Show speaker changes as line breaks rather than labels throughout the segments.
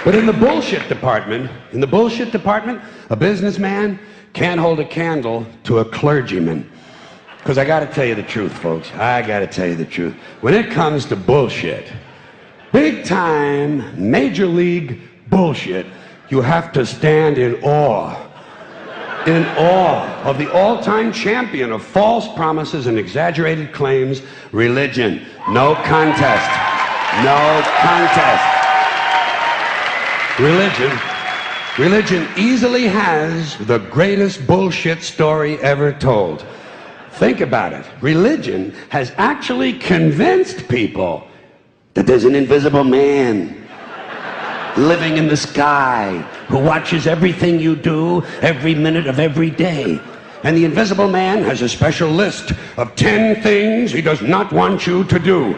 But in the bullshit department, a businessman can't hold a candle to a clergyman. Because I gotta tell you the truth, folks. I gotta tell you the truth. When it comes to bullshit, big time, major league bullshit, you have to stand in awe of the all-time champion of false promises and exaggerated claims, religion. No contest. No contest. Religion easily has the greatest bullshit story ever told. Think about it. Religion has actually convinced people that there's an invisible man living in the sky who watches everything you do every minute of every day. And the invisible man has a special list of 10 things he does not want you to do.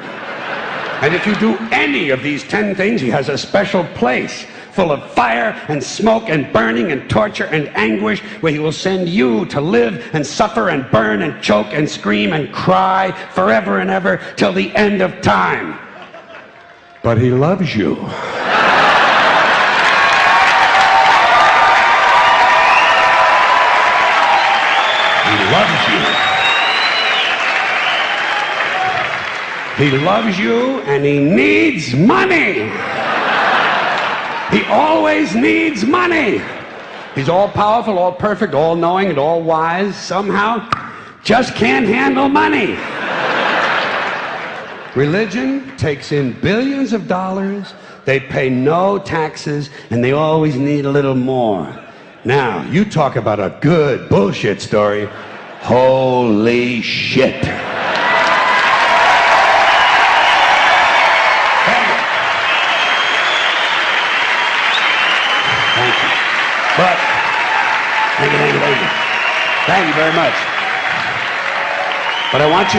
And if you do any of these 10 things, he has a special place full of fire and smoke and burning and torture and anguish where he will send you to live and suffer and burn and choke and scream and cry forever and ever till the end of time. But he loves you. He loves you. He loves you and he needs money. He always needs money. He's all powerful, all perfect, all knowing, and all wise. Somehow, just can't handle money. Religion takes in billions of dollars. They pay no taxes, and they always need a little more. Now, you talk about a good bullshit story. Holy shit. But, thank you very much. But I want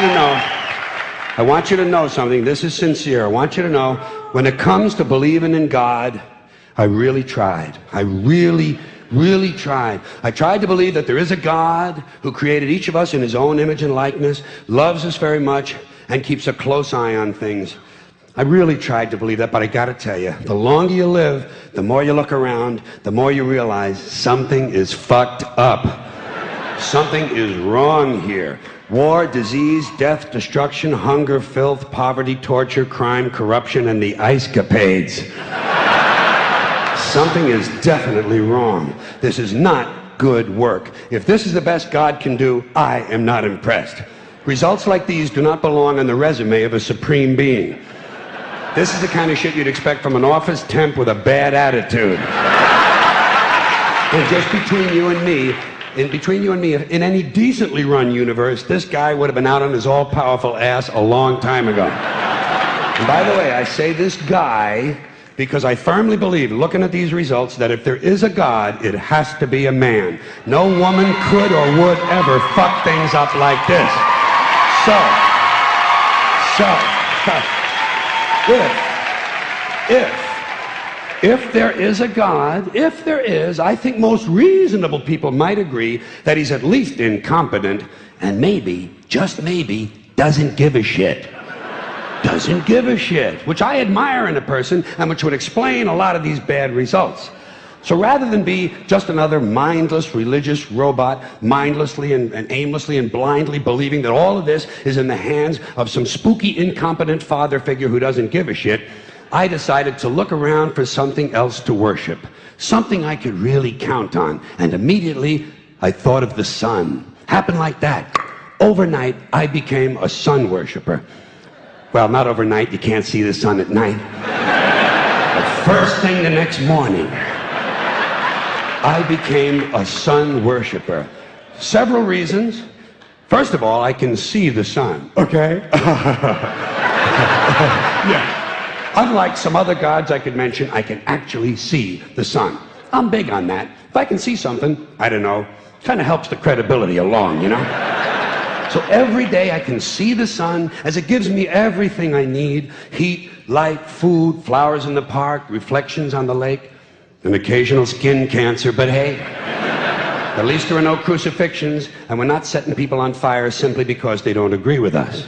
you to know something. This is sincere. I want you to know, when it comes to believing in God, I really tried. I really tried. I tried to believe that there is a God who created each of us in his own image and likeness, loves us very much, and keeps a close eye on things. I really tried to believe that, but I gotta tell you, the longer you live, the more you look around, the more you realize something is fucked up. Something is wrong here. War, disease, death, destruction, hunger, filth, poverty, torture, crime, corruption, and the ice-capades. Something is definitely wrong. This is not good work. If this is the best God can do, I am not impressed. Results like these do not belong on the resume of a supreme being. This is the kind of shit you'd expect from an office temp with a bad attitude. And just between you and me, in any decently run universe, this guy would have been out on his all-powerful ass a long time ago. And by the way, I say this guy because I firmly believe, looking at these results, that if there is a God, it has to be a man. No woman could or would ever fuck things up like this. If there is a God, I think most reasonable people might agree that he's at least incompetent and maybe, just maybe, doesn't give a shit. Doesn't give a shit, which I admire in a person and which would explain a lot of these bad results. So rather than be just another mindless religious robot, mindlessly and aimlessly and blindly believing that all of this is in the hands of some spooky, incompetent father figure who doesn't give a shit, I decided to look around for something else to worship, something I could really count on. And immediately, I thought of the sun. Happened like that. Overnight, I became a sun worshiper. Well, not overnight. You can't see the sun at night. But first thing the next morning, I became a sun worshiper. Several reasons. First of all, I can see the sun, okay? Yeah. Unlike some other gods I could mention, I can actually see the sun. I'm big on that. If I can see something, I don't know, kind of helps the credibility along, you know? So every day I can see the sun as it gives me everything I need: heat, light, food, flowers in the park, reflections on the lake, an occasional skin cancer, but hey, at least there are no crucifixions, and we're not setting people on fire simply because they don't agree with us.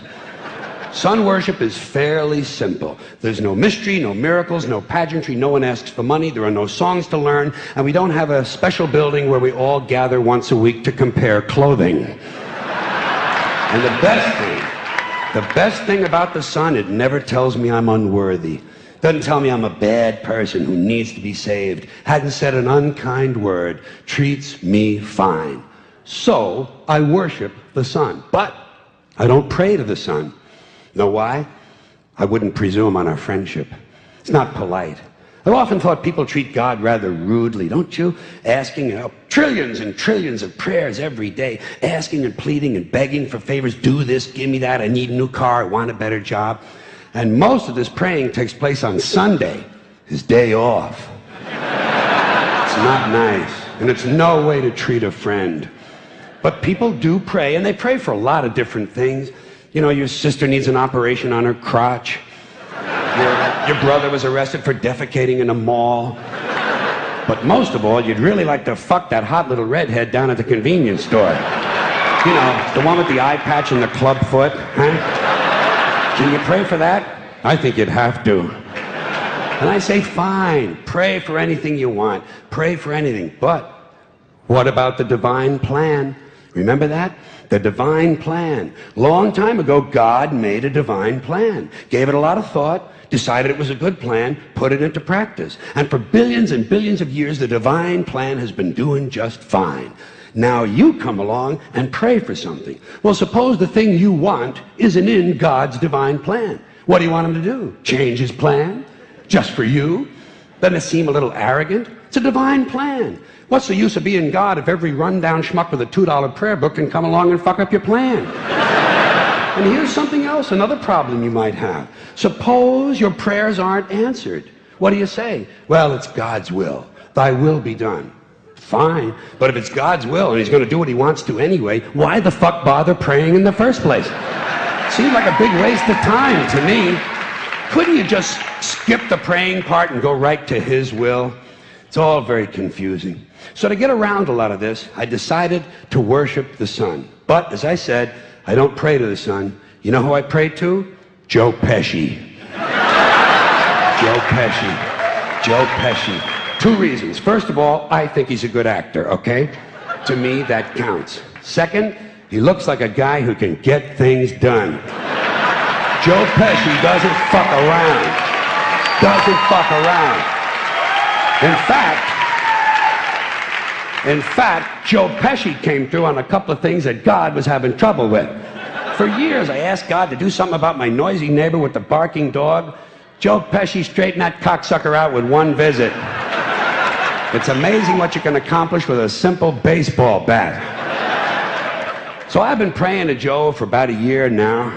Sun worship is fairly simple. There's no mystery, no miracles, no pageantry, no one asks for money, there are no songs to learn, and we don't have a special building where we all gather once a week to compare clothing. And the best thing about the sun, it never tells me I'm unworthy. Doesn't tell me I'm a bad person who needs to be saved. Hadn't said an unkind word. Treats me fine. So I worship the sun. But I don't pray to the sun. Know why? I wouldn't presume on our friendship. It's not polite. I've often thought people treat God rather rudely, don't you? Asking trillions and trillions of prayers every day, asking and pleading and begging for favors. Do this, give me that, I need a new car, I want a better job. And most of this praying takes place on Sunday, his day off. It's not nice, and it's no way to treat a friend. But people do pray, and they pray for a lot of different things. You know, your sister needs an operation on her crotch. Your brother was arrested for defecating in a mall. But most of all, you'd really like to fuck that hot little redhead down at the convenience store. You know, the one with the eye patch and the club foot, huh? Can you pray for that? I think you'd have to. And I say, fine, pray for anything you want. Pray for anything. But what about the divine plan? Remember that? The divine plan. Long time ago, God made a divine plan. Gave it a lot of thought, decided it was a good plan, put it into practice. And for billions and billions of years, the divine plan has been doing just fine. Now you come along and pray for something. Well, suppose the thing you want isn't in God's divine plan. What do you want him to do? Change his plan? Just for you? Doesn't it seem a little arrogant? It's a divine plan. What's the use of being God if every rundown schmuck with a $2 prayer book can come along and fuck up your plan? And here's something else, another problem you might have. Suppose your prayers aren't answered. What do you say? Well, it's God's will. Thy will be done. Fine, but if it's God's will and he's going to do what he wants to anyway, why the fuck bother praying in the first place? Seems like a big waste of time to me. Couldn't you just skip the praying part and go right to his will? It's all very confusing. So to get around a lot of this, I decided to worship the sun. But, as I said, I don't pray to the sun. You know who I pray to? Joe Pesci. Joe Pesci. Joe Pesci. Two reasons. First of all, I think he's a good actor, okay? To me, that counts. Second, he looks like a guy who can get things done. Joe Pesci doesn't fuck around. Doesn't fuck around. In fact, Joe Pesci came through on a couple of things that God was having trouble with. For years, I asked God to do something about my noisy neighbor with the barking dog. Joe Pesci straightened that cocksucker out with one visit. It's amazing what you can accomplish with a simple baseball bat. So I've been praying to Joe for about a year now,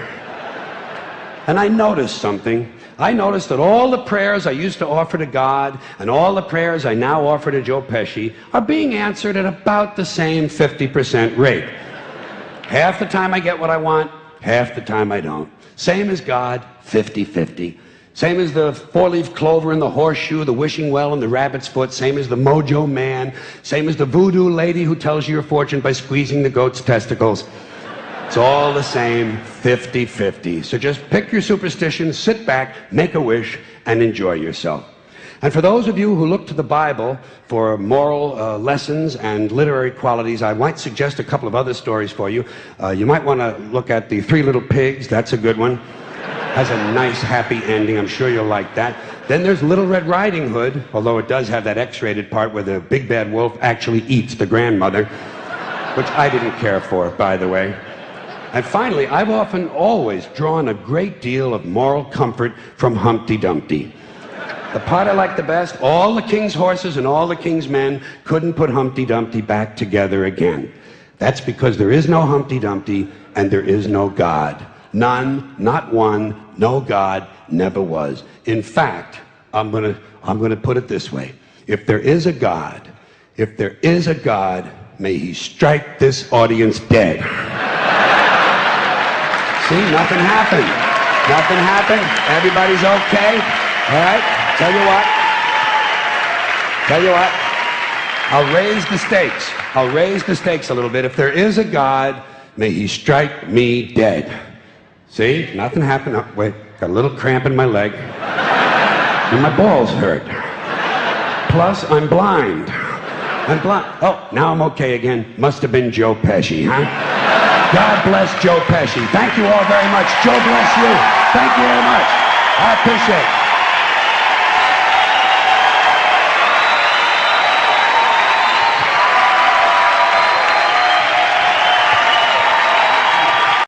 and I noticed something. I noticed that all the prayers I used to offer to God and all the prayers I now offer to Joe Pesci are being answered at about the same 50% rate. Half the time I get what I want, half the time I don't. Same as God, 50-50. Same as the four-leaf clover and the horseshoe, the wishing well and the rabbit's foot. Same as the mojo man. Same as the voodoo lady who tells you your fortune by squeezing the goat's testicles. It's all the same, 50-50. So just pick your superstition, sit back, make a wish, and enjoy yourself. And for those of you who look to the Bible for moral lessons and literary qualities, I might suggest a couple of other stories for you. You might want to look at The Three Little Pigs. That's a good one. Has a nice, happy ending. I'm sure you'll like that. Then there's Little Red Riding Hood, although it does have that X-rated part where the big bad wolf actually eats the grandmother, which I didn't care for, by the way. And finally, I've often always drawn a great deal of moral comfort from Humpty Dumpty. The part I like the best, all the king's horses and all the king's men couldn't put Humpty Dumpty back together again. That's because there is no Humpty Dumpty and there is no God. None, not one, no God, never was. In fact, I'm gonna put it this way. If there is a God, may he strike this audience dead. See, nothing happened. Nothing happened. Everybody's okay. All right? Tell you what. I'll raise the stakes. I'll raise the stakes a little bit. If there is a God, may he strike me dead. See? Nothing happened. Oh, wait, got a little cramp in my leg. And my balls hurt. Plus, I'm blind. I'm blind. Oh, now I'm okay again. Must have been Joe Pesci, huh? God bless Joe Pesci. Thank you all very much. Joe bless you. Thank you very much. I appreciate it.